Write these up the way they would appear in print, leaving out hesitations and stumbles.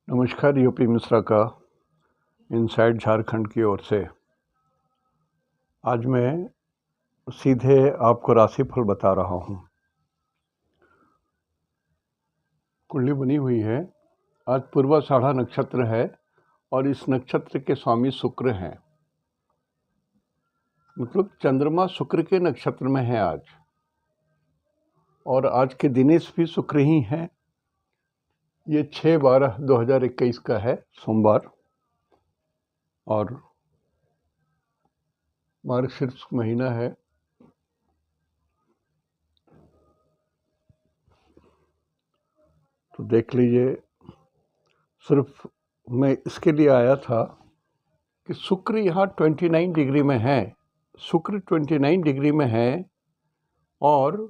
नमस्कार, यूपी मिश्रा का इनसाइड झारखंड की ओर से। आज मैं सीधे आपको राशिफल बता रहा हूँ। कुंडली बनी हुई है। आज पूर्वाषाढ़ा नक्षत्र है और इस नक्षत्र के स्वामी शुक्र हैं। मतलब चंद्रमा शुक्र के नक्षत्र में है आज, और आज के दिनेश भी शुक्र ही हैं। ये 6/12/2021 का है, सोमवार, और मार्गशीर्ष महीना है। तो देख लीजिए। सिर्फ मैं इसके लिए आया था कि शुक्र यहाँ 29 डिग्री में है। शुक्र 29 डिग्री में है और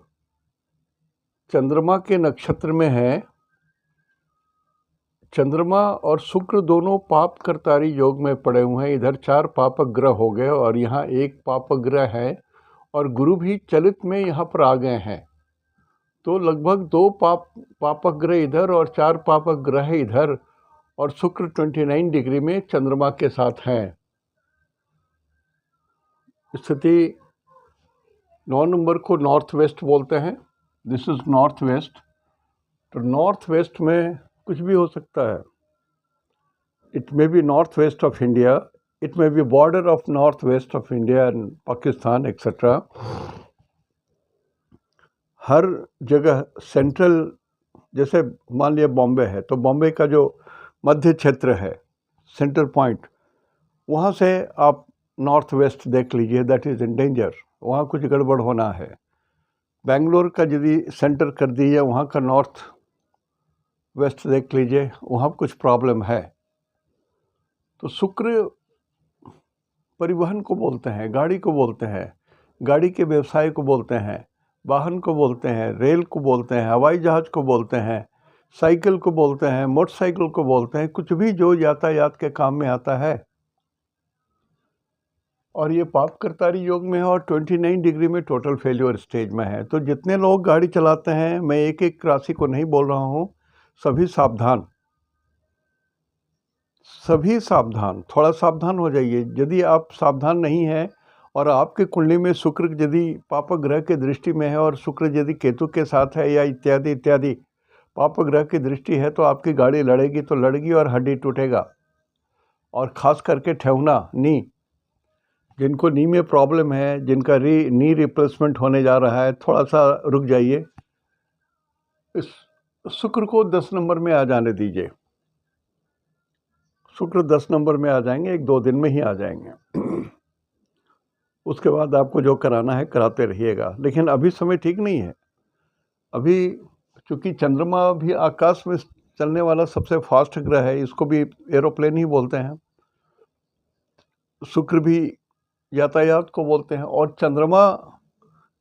चंद्रमा के नक्षत्र में है। चंद्रमा और शुक्र दोनों पाप करतारी योग में पड़े हुए हैं। इधर 4 पापक ग्रह हो गए और यहाँ 1 पापक ग्रह है, और गुरु भी चलित में यहाँ पर आ गए हैं। तो लगभग 2 पापक ग्रह इधर और 4 पापक ग्रह इधर, और शुक्र 29 डिग्री में चंद्रमा के साथ हैं। स्थिति 9 नंबर को नॉर्थ वेस्ट बोलते हैं। This is north west. तो नॉर्थ वेस्ट में कुछ भी हो सकता है। It may be north west of India, it may be border of north west of India and Pakistan etcetera. हर जगह सेंट्रल, जैसे मान लिया बॉम्बे है तो बॉम्बे का जो मध्य क्षेत्र है, सेंटर पॉइंट, वहाँ से आप नॉर्थ वेस्ट देख लीजिए, दैट इज़ इन डेंजर। वहाँ कुछ गड़बड़ होना है। बेंगलोर का यदि सेंटर कर दीजिए, वहाँ का नॉर्थ वेस्ट देख लीजिए, वहाँ कुछ प्रॉब्लम है। तो शुक्र परिवहन को बोलते हैं, गाड़ी को बोलते हैं, गाड़ी के व्यवसाय को बोलते हैं, वाहन को बोलते हैं, रेल को बोलते हैं, हवाई जहाज को बोलते हैं, साइकिल को बोलते हैं, मोटरसाइकिल को बोलते हैं, कुछ भी जो यातायात के काम में आता है। और ये पाप करतारी योग में है और 29 डिग्री में टोटल फेल्योर स्टेज में है। तो जितने लोग गाड़ी चलाते हैं, मैं एक एक राशि को नहीं बोल रहा हूँ, सभी सावधान, सभी सावधान, थोड़ा सावधान हो जाइए। यदि आप सावधान नहीं हैं और आपके कुंडली में शुक्र यदि पापक ग्रह के दृष्टि में है और शुक्र यदि केतु के साथ है या इत्यादि इत्यादि पापक ग्रह की दृष्टि है, तो आपकी गाड़ी लड़ेगी तो लड़ेगी और हड्डी टूटेगा। और ख़ास करके ठेहुना, नी, जिनको नी में प्रॉब्लम है, जिनका नी रिप्लेसमेंट होने जा रहा है, थोड़ा सा रुक जाइए। इस शुक्र को 10 नंबर में आ जाने दीजिए। शुक्र 10 नंबर में आ जाएंगे, 1-2 दिन में ही आ जाएंगे। उसके बाद आपको जो कराना है कराते रहिएगा, लेकिन अभी समय ठीक नहीं है। अभी चूँकि चंद्रमा भी आकाश में चलने वाला सबसे फास्ट ग्रह है, इसको भी एरोप्लेन ही बोलते हैं। शुक्र भी यातायात को बोलते हैं, और चंद्रमा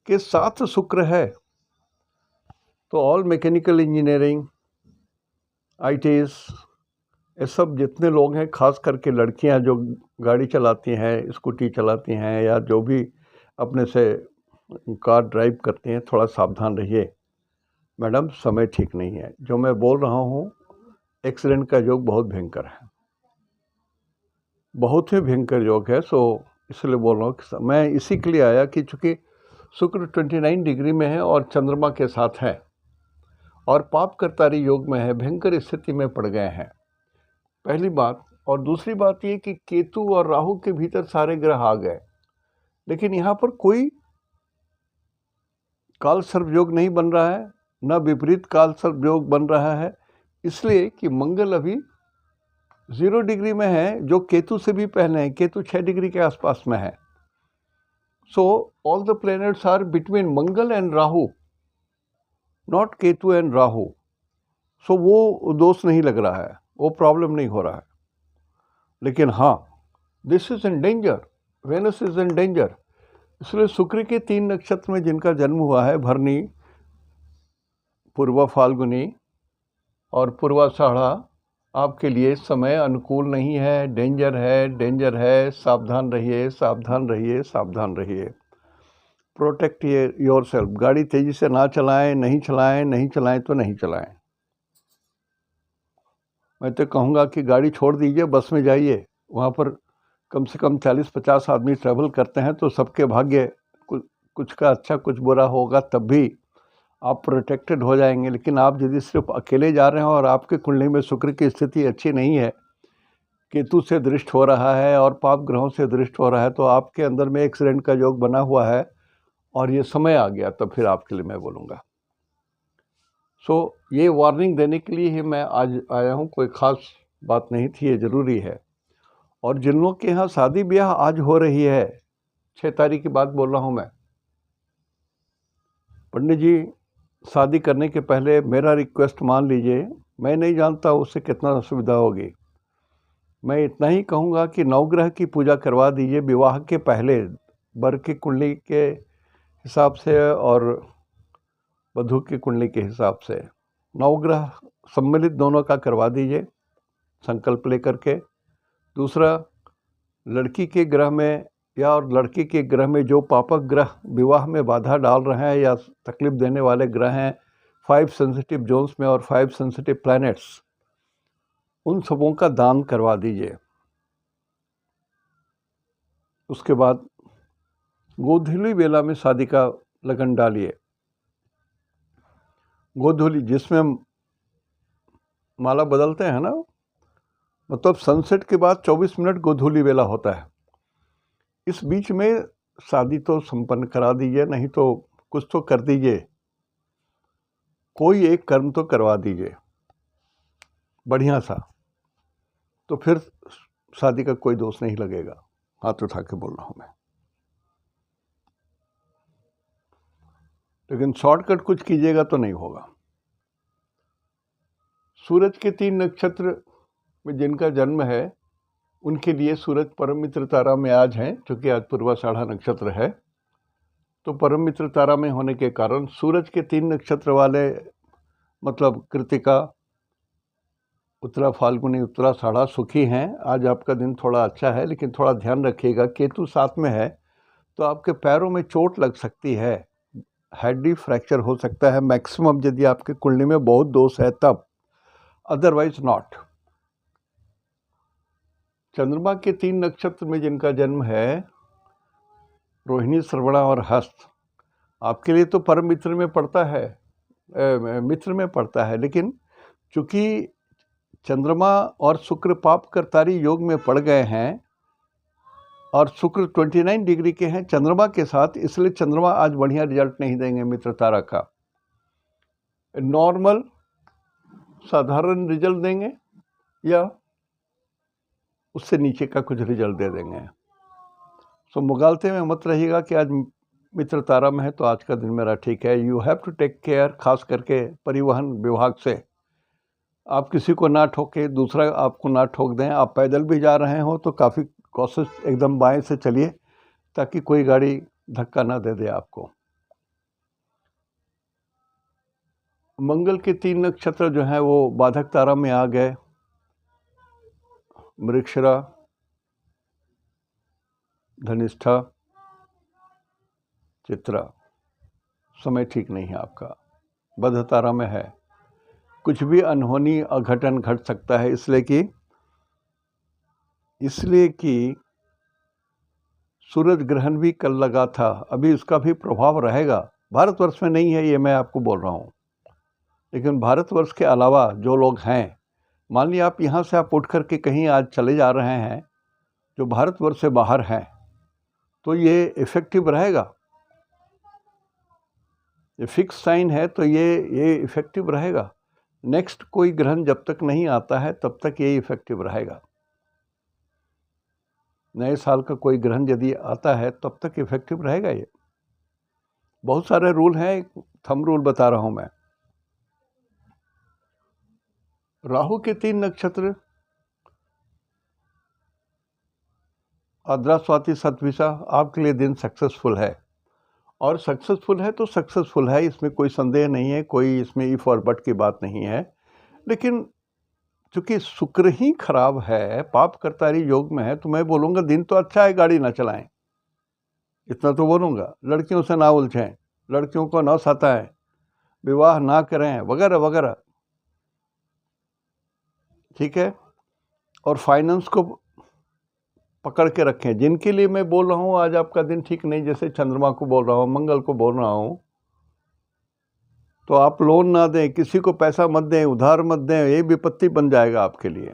के साथ शुक्र है तो ऑल मैकेनिकल इंजीनियरिंग, आईटीज, ये सब जितने लोग हैं, खास करके लड़कियां जो गाड़ी चलाती हैं, स्कूटी चलाती हैं, या जो भी अपने से कार ड्राइव करती हैं, थोड़ा सावधान रहिए। मैडम, समय ठीक नहीं है। जो मैं बोल रहा हूँ, एक्सीडेंट का योग बहुत भयंकर है, बहुत ही भयंकर योग है। सो इसलिए बोल रहा हूँ कि मैं इसी के लिए आया कि चूँकि शुक्र 29 डिग्री में है और चंद्रमा के साथ है और पाप करतारी योग में है, भयंकर स्थिति में पड़ गए हैं, पहली बात। और दूसरी बात ये कि केतु और राहु के भीतर सारे ग्रह आ गए, लेकिन यहाँ पर कोई काल सर्प योग नहीं बन रहा है, न विपरीत काल सर्प योग बन रहा है, इसलिए कि मंगल अभी 0 डिग्री में है, जो केतु से भी पहले है। केतु 6 डिग्री के आसपास में है। So all the planets are between Mangal and Rahu, not Ketu and Rahu. So वो दोष नहीं लग रहा है, वो प्रॉब्लम नहीं हो रहा है। लेकिन हाँ, this is in danger, Venus is in danger. इसलिए शुक्र के 3 नक्षत्र में जिनका जन्म हुआ है, भरणी, पूर्वा फाल्गुनी और पूर्वाषाढ़ा, आपके लिए समय अनुकूल नहीं है, डेंजर है, डेंजर है। सावधान रहिए, सावधान रहिए, सावधान रहिए। Protect your self. गाड़ी तेज़ी से ना चलाएं, नहीं चलाएं, नहीं चलाएं तो नहीं चलाएं। मैं तो कहूँगा कि गाड़ी छोड़ दीजिए, बस में जाइए। वहाँ पर कम से कम 40-50 आदमी ट्रैवल करते हैं, तो सबके भाग्य कुछ का अच्छा कुछ बुरा होगा, तब भी आप प्रोटेक्टेड हो जाएंगे। लेकिन आप यदि सिर्फ अकेले जा रहे हैं और आपके कुंडली में शुक्र की स्थिति अच्छी नहीं है, केतु से दृष्ट हो रहा है और पाप ग्रहों से दृष्ट हो रहा है, तो आपके अंदर में एक्सीडेंट का योग बना हुआ है और ये समय आ गया, तब फिर आपके लिए मैं बोलूँगा। ये वार्निंग देने के लिए ही मैं आज आया हूँ, कोई ख़ास बात नहीं थी, ये ज़रूरी है। और जिन लोग के यहाँ शादी ब्याह आज हो रही है, 6 तारीख की बात बोल रहा हूँ मैं, पंडित जी शादी करने के पहले मेरा रिक्वेस्ट मान लीजिए। मैं नहीं जानता उससे कितना असुविधा होगी, मैं इतना ही कहूँगा कि नवग्रह की पूजा करवा दीजिए विवाह के पहले, वर की कुंडली के हिसाब से और वधू की कुंडली के हिसाब से नवग्रह सम्मिलित दोनों का करवा दीजिए संकल्प लेकर के। दूसरा, लड़की के ग्रह में या और लड़की के ग्रह में जो पापक ग्रह विवाह में बाधा डाल रहे हैं या तकलीफ देने वाले ग्रह हैं 5 सेंसिटिव जोन्स में और 5 सेंसिटिव प्लैनेट्स, उन सबों का दान करवा दीजिए। उसके बाद गोधूली बेला में शादी का लगन डालिए। गोधूली जिसमें माला बदलते हैं ना, मतलब सनसेट के बाद 24 मिनट गोधूली बेला होता है। इस बीच में शादी तो संपन्न करा दीजिए, नहीं तो कुछ तो कर दीजिए, कोई एक कर्म तो करवा दीजिए बढ़िया सा, तो फिर शादी का कोई दोष नहीं लगेगा। हाथ उठा के बोल रहा हूँ मैं। लेकिन शॉर्टकट कुछ कीजिएगा तो नहीं होगा। सूरज के 3 नक्षत्र में जिनका जन्म है उनके लिए सूरज परम मित्र तारा में आज हैं, क्योंकि आज पूर्वाषाढ़ा नक्षत्र है, तो परम मित्र तारा में होने के कारण सूरज के 3 नक्षत्र वाले, मतलब कृतिका, उत्तरा फाल्गुनी, उत्तराषाढ़ा सुखी हैं। आज आपका दिन थोड़ा अच्छा है, लेकिन थोड़ा ध्यान रखिएगा, केतु 7 में है तो आपके पैरों में चोट लग सकती है, हैडी फ्रैक्चर हो सकता है मैक्सिमम, यदि आपके कुंडली में बहुत दोष है तब, अदरवाइज नॉट। चंद्रमा के 3 नक्षत्र में जिनका जन्म है रोहिणी, श्रवणा और हस्त, आपके लिए तो परम मित्र में पड़ता है, मित्र में पड़ता है, लेकिन चूंकि चंद्रमा और शुक्र पाप करतारी योग में पड़ गए हैं और शुक्र 29 डिग्री के हैं चंद्रमा के साथ, इसलिए चंद्रमा आज बढ़िया रिजल्ट नहीं देंगे मित्र तारा का। नॉर्मल साधारण रिजल्ट देंगे या उससे नीचे का कुछ रिजल्ट दे देंगे। सो मुगालते में मत रहिएगा कि आज मित्र तारा में है तो आज का दिन मेरा ठीक है। You have to take care, खास करके परिवहन विभाग से आप किसी को ना ठोके, दूसरा आपको ना ठोक दें। आप पैदल भी जा रहे हो तो काफ़ी कोशिश एकदम बाएं से चलिए ताकि कोई गाड़ी धक्का ना दे दे आपको। मंगल के 3 नक्षत्र जो हैं वो बाधक तारा में आ गए, मृगशिरा, धनिष्ठा, चित्रा। समय ठीक नहीं है आपका, बध तारा में है, कुछ भी अनहोनी अघटन घट सकता है, इसलिए कि सूरज ग्रहण भी कल लगा था, अभी उसका भी प्रभाव रहेगा। भारतवर्ष में नहीं है ये मैं आपको बोल रहा हूँ, लेकिन भारतवर्ष के अलावा जो लोग हैं, मान लिया आप यहाँ से आप उठ कर के कहीं आज चले जा रहे हैं जो भारतवर्ष से बाहर हैं, तो ये इफ़ेक्टिव रहेगा। ये फिक्स साइन है तो ये इफ़ेक्टिव रहेगा। नेक्स्ट कोई ग्रहण जब तक नहीं आता है तब तक ये इफ़ेक्टिव रहेगा। नए साल का कोई ग्रहण यदि आता है तब तक इफ़ेक्टिव रहेगा। ये बहुत सारे रूल हैं, थंब रूल बता रहा हूँ मैं। राहु के 3 नक्षत्र आद्रा, स्वाति, शतभिषा, आपके लिए दिन सक्सेसफुल है, और सक्सेसफुल है तो सक्सेसफुल है, इसमें कोई संदेह नहीं है, कोई इसमें इफ और बट की बात नहीं है। लेकिन चूंकि शुक्र ही खराब है, पाप करतारी योग में है, तो मैं बोलूँगा दिन तो अच्छा है, गाड़ी ना चलाएं, इतना तो बोलूँगा। लड़कियों से ना उलझें, लड़कियों को ना सताएं, विवाह ना करें, वगैरह वगैरह। ठीक है, और फाइनेंस को पकड़ के रखें। जिनके लिए मैं बोल रहा हूँ आज आपका दिन ठीक नहीं, जैसे चंद्रमा को बोल रहा हूँ, मंगल को बोल रहा हूँ, तो आप लोन ना दें, किसी को पैसा मत दें, उधार मत दें, ये विपत्ति बन जाएगा आपके लिए।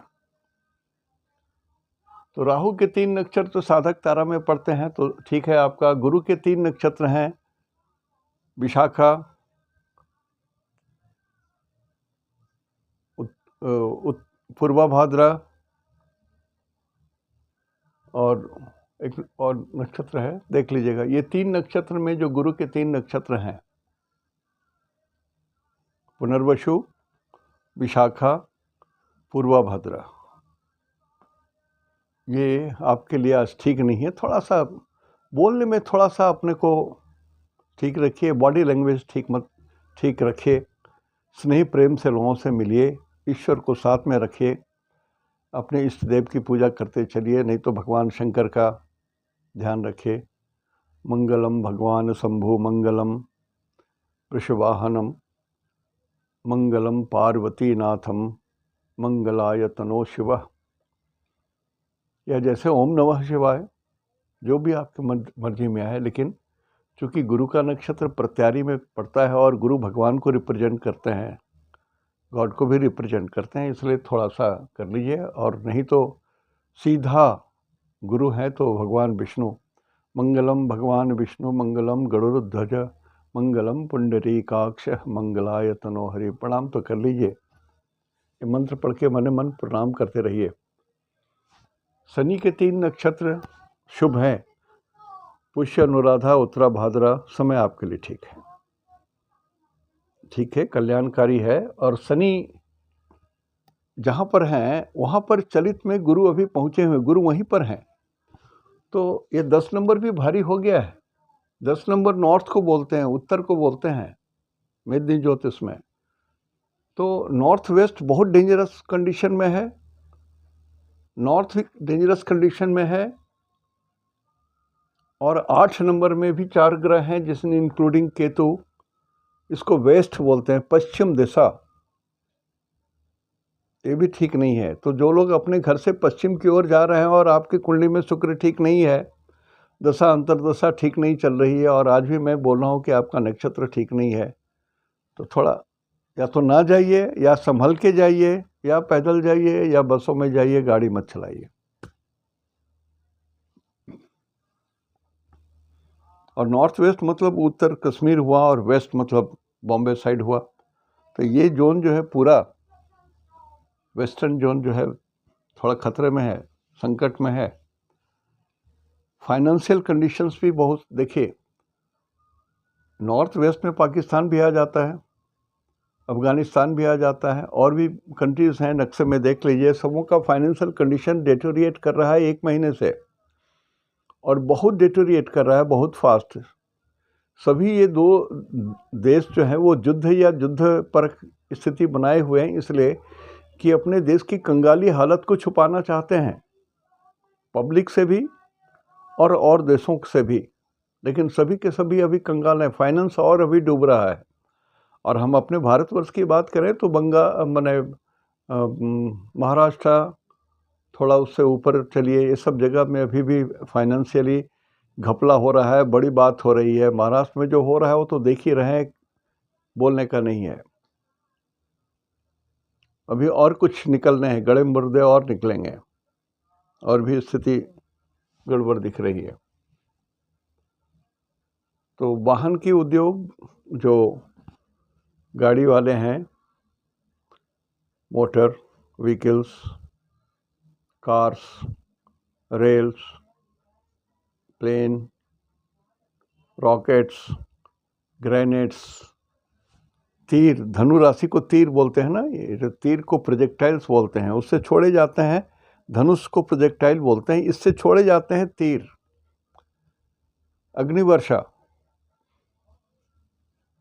तो राहु के 3 नक्षत्र तो साधक तारा में पड़ते हैं, तो ठीक है आपका। गुरु के 3 नक्षत्र हैं, विशाखा, पूर्वा भाद्रा, और एक और नक्षत्र है, देख लीजिएगा। ये 3 नक्षत्र में जो गुरु के 3 नक्षत्र हैं, पुनर्वसु, विशाखा, पूर्वा भाद्रा, ये आपके लिए आज ठीक नहीं है। थोड़ा सा बोलने में थोड़ा सा अपने को ठीक रखिए, बॉडी लैंग्वेज ठीक रखिए, स्नेह प्रेम से लोगों से मिलिए, ईश्वर को साथ में रखिए, अपने इष्ट देव की पूजा करते चलिए, नहीं तो भगवान शंकर का ध्यान रखिए। मंगलम भगवान शंभु मंगलम वृषवाहनम मंगलम पार्वती नाथम मंगलाय तनो शिव। या जैसे ओम नमः शिवाय, जो भी आपके मर्जी में आए, लेकिन चूँकि गुरु का नक्षत्र प्रत्यारी में पड़ता है और गुरु भगवान को रिप्रेजेंट करते हैं, गॉड को भी रिप्रेजेंट करते हैं, इसलिए थोड़ा सा कर लीजिए। और नहीं तो सीधा गुरु हैं तो भगवान विष्णु, मंगलम भगवान विष्णु मंगलम गरुड़ध्वज मंगलम पुंडरीकाक्ष मंगलाय तनो हरि। प्रणाम तो कर लीजिए, ये मंत्र पढ़ के मन मन प्रणाम करते रहिए। शनि के 3 नक्षत्र शुभ हैं, पुष्य, अनुराधा, उत्तरा भाद्रा। समय आपके लिए ठीक है, कल्याणकारी है। और शनि जहाँ पर हैं वहाँ पर चलित में गुरु अभी पहुँचे हुए, गुरु वहीं पर हैं, तो ये 10 नंबर भी भारी हो गया है। 10 नंबर नॉर्थ को बोलते हैं, उत्तर को बोलते हैं मेदिनी ज्योतिष में। तो नॉर्थ वेस्ट बहुत डेंजरस कंडीशन में है, नॉर्थ डेंजरस कंडीशन में है। और 8 नंबर में भी 4 ग्रह हैं, जिसमें इंक्लूडिंग केतु। इसको वेस्ट बोलते हैं, पश्चिम दिशा, ये भी ठीक नहीं है। तो जो लोग अपने घर से पश्चिम की ओर जा रहे हैं और आपकी कुंडली में शुक्र ठीक नहीं है, दशा अंतर्दशा ठीक नहीं चल रही है, और आज भी मैं बोल रहा हूँ कि आपका नक्षत्र ठीक नहीं है, तो थोड़ा या तो ना जाइए, या संभल के जाइए, या पैदल जाइए, या बसों में जाइए, गाड़ी मत चलाइए। और नॉर्थ वेस्ट मतलब उत्तर कश्मीर हुआ, और वेस्ट मतलब बॉम्बे साइड हुआ। तो ये जोन जो है पूरा वेस्टर्न जोन जो है थोड़ा खतरे में है, संकट में है। फाइनेंशियल कंडीशंस भी बहुत, देखिए नॉर्थ वेस्ट में पाकिस्तान भी आ जाता है, अफ़गानिस्तान भी आ जाता है, और भी कंट्रीज़ हैं, नक्शे में देख लीजिए। सबों का फाइनेंशियल कंडीशन डेटोरिएट कर रहा है 1 महीने से, और बहुत डेटोरिएट कर रहा है, बहुत फास्ट। सभी ये 2 देश जो हैं वो युद्ध या युद्ध पर स्थिति बनाए हुए हैं, इसलिए कि अपने देश की कंगाली हालत को छुपाना चाहते हैं, पब्लिक से भी और देशों से भी। लेकिन सभी के सभी अभी कंगाल हैं, फाइनेंस और अभी डूब रहा है। और हम अपने भारतवर्ष की बात करें तो महाराष्ट्र, थोड़ा उससे ऊपर चलिए, ये सब जगह में अभी भी फाइनेंशियली घपला हो रहा है, बड़ी बात हो रही है। महाराष्ट्र में जो हो रहा है वो तो देख ही रहे हैं, बोलने का नहीं है। अभी और कुछ निकलने हैं, गड़े मुर्दे और निकलेंगे, और भी स्थिति गड़बड़ दिख रही है। तो वाहन की उद्योग, जो गाड़ी वाले हैं, motor vehicles, cars, rails, plane, rockets, grenades, तीर, धनु राशि को तीर बोलते हैं ना, ये तीर को प्रोजेक्टाइल्स बोलते हैं, उससे छोड़े जाते हैं। धनुष को प्रोजेक्टाइल बोलते हैं, इससे छोड़े जाते हैं तीर। अग्निवर्षा,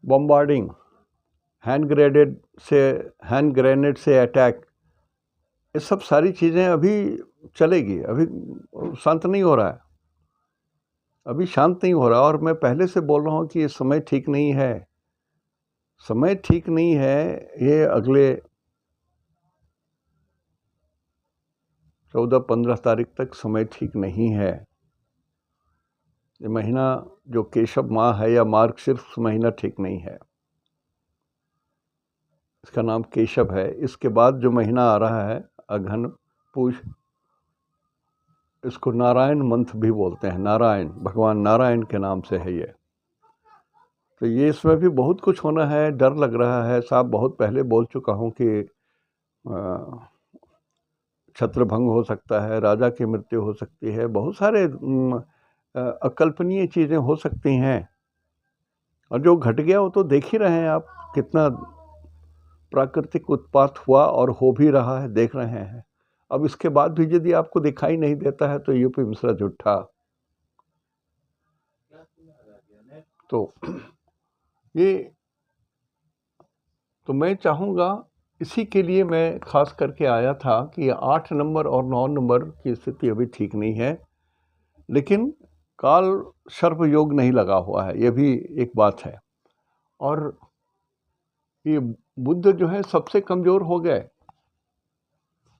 बॉम्बार्डिंग, हैंड ग्रेनेड से अटैक, ये सब सारी चीज़ें अभी चलेगी, अभी शांत नहीं हो रहा है, अभी शांत नहीं हो रहा। और मैं पहले से बोल रहा हूँ कि ये समय ठीक नहीं है, समय ठीक नहीं है। ये अगले 14-15 तारीख तक समय ठीक नहीं है। ये महीना जो केशव माह है या मार्गशीर्ष महीना ठीक नहीं है, इसका नाम केशव है। इसके बाद जो महीना आ रहा है अघन पूष, इसको नारायण मंथ भी बोलते हैं। नारायण, भगवान नारायण के नाम से है ये। तो ये इसमें भी बहुत कुछ होना है, डर लग रहा है। साहब बहुत पहले बोल चुका हूँ कि छत्रभंग हो सकता है, राजा की मृत्यु हो सकती है, बहुत सारे अकल्पनीय चीज़ें हो सकती हैं। और जो घट गया वो तो देख ही रहे हैं आप, कितना प्राकृतिक उत्पात हुआ और हो भी रहा है, देख रहे हैं। अब इसके बाद भी यदि आपको दिखाई नहीं देता है तो यूपी मिश्रा झूठा। तो ये तो मैं चाहूँगा, इसी के लिए मैं खास करके आया था कि 8 नंबर और 9 नंबर की स्थिति अभी ठीक नहीं है, लेकिन काल सर्प योग नहीं लगा हुआ है, ये भी एक बात है। और ये बुध जो है सबसे कमज़ोर हो गए।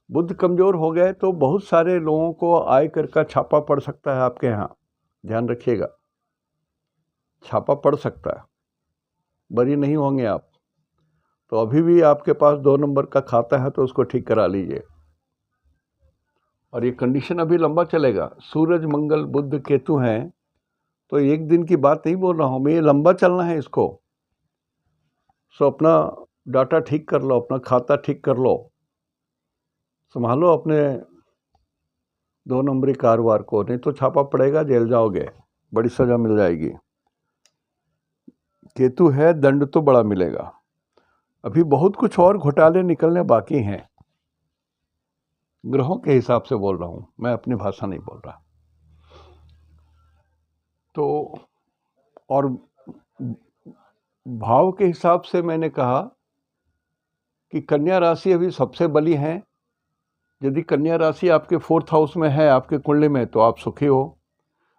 बुध कमज़ोर हो गए तो बहुत सारे लोगों को आयकर का छापा पड़ सकता है आपके यहाँ, ध्यान रखिएगा। छापा पड़ सकता है, बरी नहीं होंगे आप। तो अभी भी आपके पास 2 नंबर का खाता है तो उसको ठीक करा लीजिए। और ये कंडीशन अभी लंबा चलेगा। सूरज, मंगल, बुध, केतु हैं, तो एक दिन की बात नहीं बोल रहा हूँ मैं, ये लंबा चलना है इसको। सो अपना डाटा ठीक कर लो, अपना खाता ठीक कर लो, संभालो अपने 2 नंबरी कारोबार को, नहीं तो छापा पड़ेगा, जेल जाओगे, बड़ी सज़ा मिल जाएगी। केतु है, दंड तो बड़ा मिलेगा। अभी बहुत कुछ और घोटाले निकलने बाकी हैं, ग्रहों के हिसाब से बोल रहा हूँ मैं, अपनी भाषा नहीं बोल रहा। तो और भाव के हिसाब से मैंने कहा कि कन्या राशि अभी सबसे बली है। यदि कन्या राशि आपके 4th हाउस में है, आपके कुंडली में, तो आप सुखी हो।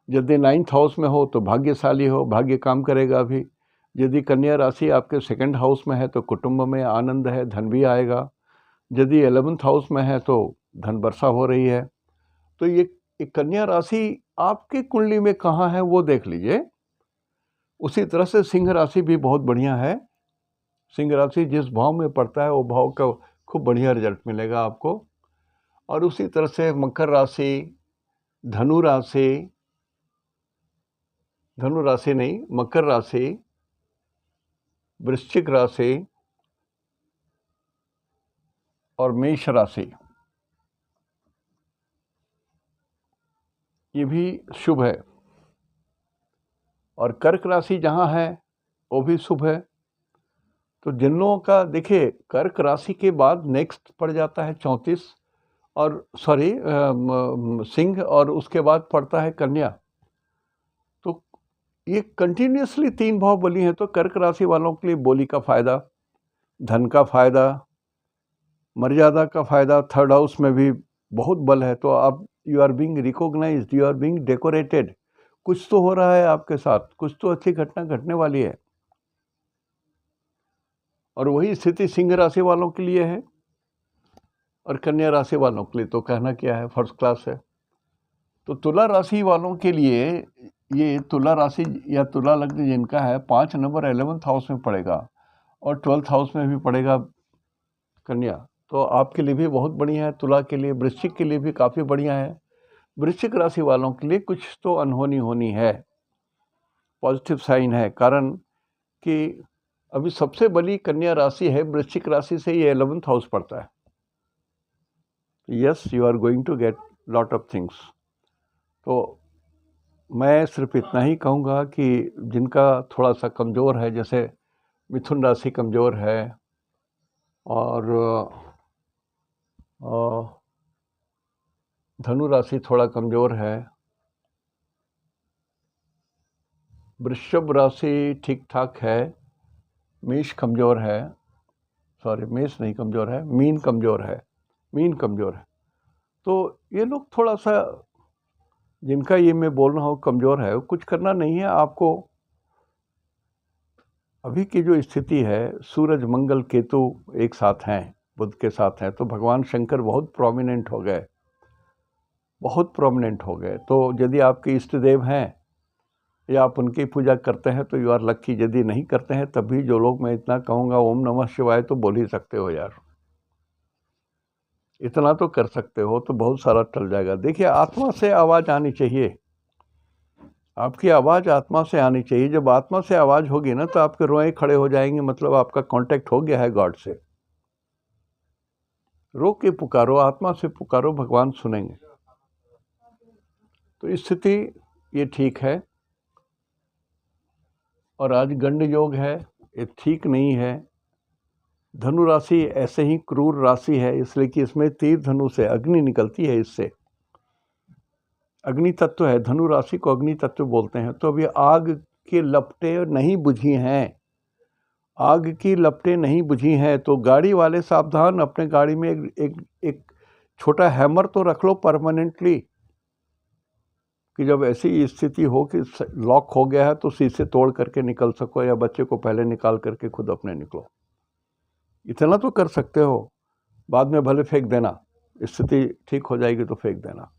यदि 9th हाउस में हो तो भाग्यशाली हो, भाग्य काम करेगा अभी। यदि कन्या राशि आपके 2nd हाउस में है तो कुटुंब में आनंद है, धन भी आएगा। यदि 11th हाउस में है तो धन वर्षा हो रही है। तो ये कन्या राशि आपके कुंडली में कहाँ है वो देख लीजिए। उसी तरह से सिंह राशि भी बहुत बढ़िया है। सिंह राशि जिस भाव में पड़ता है वो भाव का खूब बढ़िया रिजल्ट मिलेगा आपको। और उसी तरह से मकर राशि, धनु राशि नहीं, मकर राशि, वृश्चिक राशि और मेष राशि, ये भी शुभ है। और कर्क राशि जहाँ है वो भी शुभ है। तो जिन लोगों का देखिए, कर्क राशि के बाद नेक्स्ट पड़ जाता है 34 और सिंह, और उसके बाद पड़ता है कन्या। तो ये कंटिन्यूसली 3 भाव बली हैं। तो कर्क राशि वालों के लिए बोली का फायदा, धन का फायदा, मर्यादा का फायदा, 3rd हाउस में भी बहुत बल है। तो आप you are being recognised, you are being decorated, कुछ तो हो रहा है आपके साथ, कुछ तो अच्छी घटना घटने वाली है। और वही स्थिति सिंह राशि वालों के लिए है, और कन्या राशि वालों के लिए तो कहना क्या है, फर्स्ट क्लास है। तो तुला राशि वालों के लिए, ये तुला राशि या तुला लग्न जिनका है, 5 नंबर 11th हाउस में पड़ेगा और 12th हाउस में भी पड़ेगा कन्या, तो आपके लिए भी बहुत बढ़िया है। तुला के लिए, वृश्चिक के लिए भी काफ़ी बढ़िया है। वृश्चिक राशि वालों के लिए कुछ तो अनहोनी होनी है, पॉजिटिव साइन है। कारण कि अभी सबसे बड़ी कन्या राशि है, वृश्चिक राशि से ये 11th हाउस पड़ता है। Yes, you are going to get lot of things. तो मैं सिर्फ इतना ही कहूँगा कि जिनका थोड़ा सा कमज़ोर है, जैसे मिथुन राशि कमज़ोर है और धनु राशि थोड़ा कमज़ोर है, वृषभ राशि ठीक ठाक है, मेष कमज़ोर है, सॉरी मेष नहीं कमज़ोर है, मीन कमज़ोर है, मीन कमज़ोर है। तो ये लोग थोड़ा सा, जिनका ये मैं बोल रहा हूँ कमज़ोर है, कुछ करना नहीं है आपको। अभी की जो स्थिति है, सूरज, मंगल, केतु एक साथ हैं, बुध के साथ हैं, तो भगवान शंकर बहुत प्रोमिनेंट हो गए। बहुत प्रोमिनेंट हो गए। तो यदि आपके इष्ट देव हैं या आप उनकी पूजा करते हैं तो यू आर लक्की। यदि नहीं करते हैं तब भी जो लोग, मैं इतना कहूँगा, ओम नमः शिवाय तो बोल ही सकते हो यार, इतना तो कर सकते हो तो बहुत सारा टल जाएगा। देखिए, आत्मा से आवाज़ आनी चाहिए, आपकी आवाज़ आत्मा से आनी चाहिए। जब आत्मा से आवाज़ होगी ना तो आपके रोए खड़े हो जाएंगे, मतलब आपका कांटेक्ट हो गया है गॉड से। रो के पुकारो, आत्मा से पुकारो, भगवान सुनेंगे। तो स्थिति ये ठीक है। और आज गंड योग है, ये ठीक नहीं है। धनु राशि ऐसे ही क्रूर राशि है, इसलिए कि इसमें तीर धनु से अग्नि निकलती है, इससे अग्नि तत्व है। धनु राशि को अग्नि तत्व बोलते हैं। तो अभी आग की लपटें नहीं बुझी हैं, आग की लपटें नहीं बुझी हैं। तो गाड़ी वाले सावधान, अपने गाड़ी में एक छोटा हैमर तो रख लो परमानेंटली, कि जब ऐसी स्थिति हो कि लॉक हो गया है तो शीशे तोड़ करके निकल सको, या बच्चे को पहले निकाल करके खुद अपने निकलो। इतना तो कर सकते हो, बाद में भले फेंक देना, स्थिति ठीक हो जाएगी तो फेंक देना।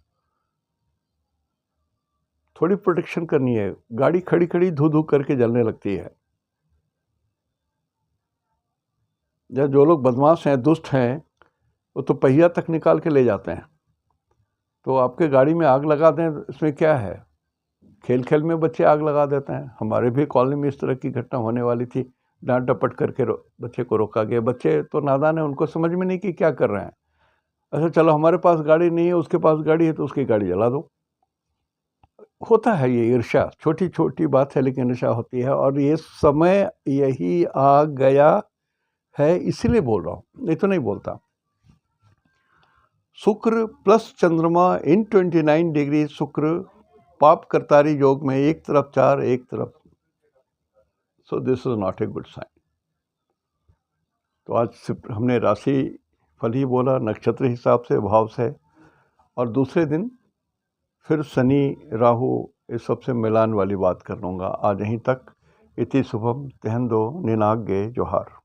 थोड़ी प्रोटेक्शन करनी है। गाड़ी खड़ी खड़ी धू धू करके जलने लगती है। जब जो लोग बदमाश हैं, दुष्ट हैं, वो तो पहिया तक निकाल के ले जाते हैं। तो आपके गाड़ी में आग लगा दें, इसमें क्या है? खेल खेल में बच्चे आग लगा देते हैं। हमारे भी कॉलोनी में इस तरह की घटना होने वाली थी, डांट डपट करके बच्चे को रोका गया। बच्चे तो नादान है, उनको समझ में नहीं कि क्या कर रहे हैं। अच्छा चलो, हमारे पास गाड़ी नहीं है, उसके पास गाड़ी है, तो उसकी गाड़ी जला दो। होता है ये ईर्ष्या, छोटी छोटी बात है लेकिन ईर्ष्या होती है। और ये समय यही आ गया है, इसीलिए बोल रहा हूँ, नहीं तो नहीं बोलता। शुक्र प्लस चंद्रमा इन 29 डिग्री, शुक्र पाप करतारी योग में, एक तरफ 4 एक तरफ, so this is not a good sign. तो आज हमने राशि फल ही बोला, नक्षत्र हिसाब से, भाव से। और दूसरे दिन फिर शनि राहु इस सबसे मिलान वाली बात कर लूँगा। आज यहीं तक। इति शुभम तेहंदो निनाग्गे जोहार।